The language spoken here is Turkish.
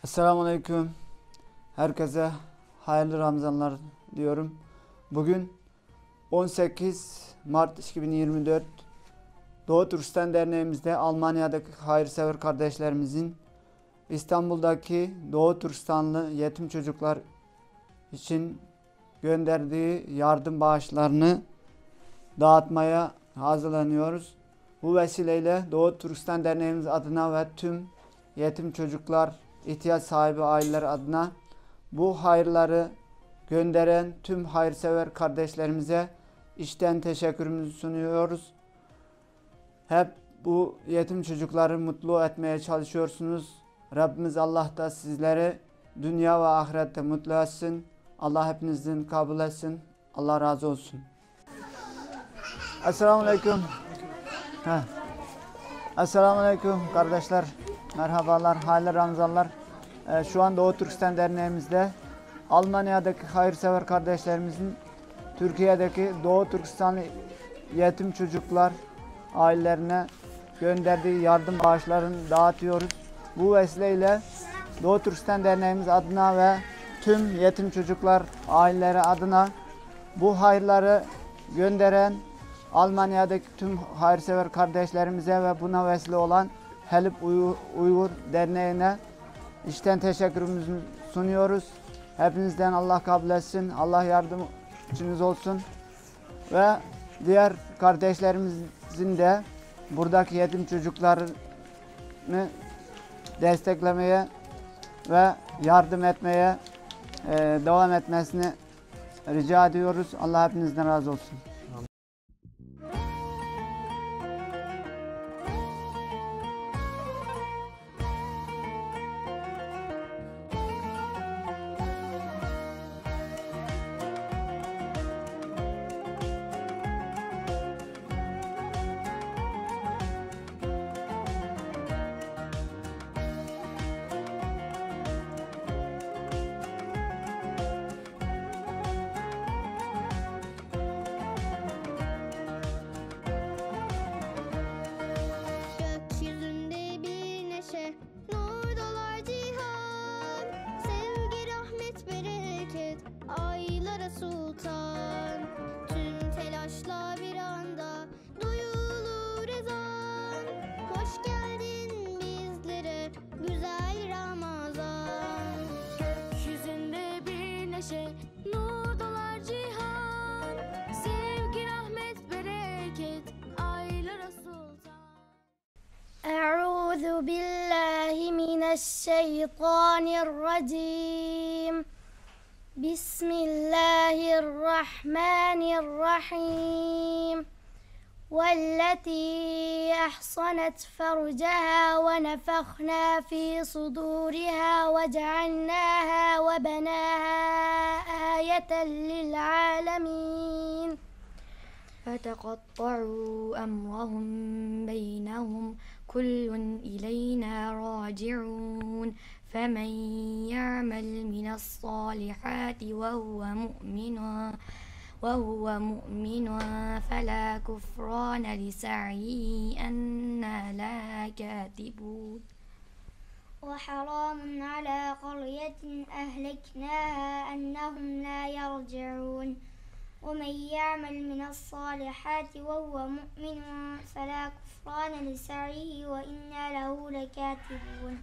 Selamünaleyküm. Herkese hayırlı Ramazanlar diyorum. Bugün 18 Mart 2024 Doğu Türkistan Derneğimizde Almanya'daki hayırsever kardeşlerimizin İstanbul'daki Doğu Türkistanlı yetim çocuklar için gönderdiği yardım bağışlarını dağıtmaya hazırlanıyoruz. Bu vesileyle Doğu Türkistan Derneğimiz adına ve tüm yetim çocuklar, ihtiyaç sahibi aileler adına bu hayırları gönderen tüm hayırsever kardeşlerimize içten teşekkürümüzü sunuyoruz. Hep bu yetim çocukları mutlu etmeye çalışıyorsunuz. Rabbimiz Allah da sizleri dünya ve ahirette mutlu etsin. Allah hepinizden kabul etsin. Allah razı olsun. Esselamu Aleyküm kardeşler. Merhabalar, hayırlı Ramazanlar. Şu an Doğu Türkistan Derneğimizde Almanya'daki hayırsever kardeşlerimizin Türkiye'deki Doğu Türkistanlı yetim çocuklar ailelerine gönderdiği yardım bağışlarını dağıtıyoruz. Bu vesileyle Doğu Türkistan Derneğimiz adına ve tüm yetim çocuklar aileleri adına bu hayırları gönderen Almanya'daki tüm hayırsever kardeşlerimize ve buna vesile olan Help Uygur Derneği'ne içten teşekkürümüzü sunuyoruz. Hepinizden Allah kabul etsin, Allah yardımcınız olsun. Ve diğer kardeşlerimizin de buradaki yetim çocuklarını desteklemeye ve yardım etmeye devam etmesini rica ediyoruz. Allah hepinizden razı olsun. Gökyüzünde bir neşe, nur dolar cihan. Sevgi, rahmet, bereket, aylara sultan. Tüm telaşla bir anda duyulur ezan. Hoş geldin bizlere güzel Ramazan. Gökyüzünde bir neşe, nur dolar cihan. Sevgi, rahmet, bereket, aylara sultan. أعوذ بالله من الشيطان الرجيم بسم الله الرحمن الرحيم والتي أحصنت فرجها ونفخنا في صدورها وجعلناها وبناها آية للعالمين فتقطعوا أمرهم بينهم كل إلينا راجعون فمن يعمل من الصالحات وهو مؤمن فلا كفران لسعيه أنا لها كاتبون وحرام على قرية أهلكناها أنهم لا يرجعون ومن يعمل من الصالحات وهو مؤمن فلا كفران لسعيه وإنا له لكاتبون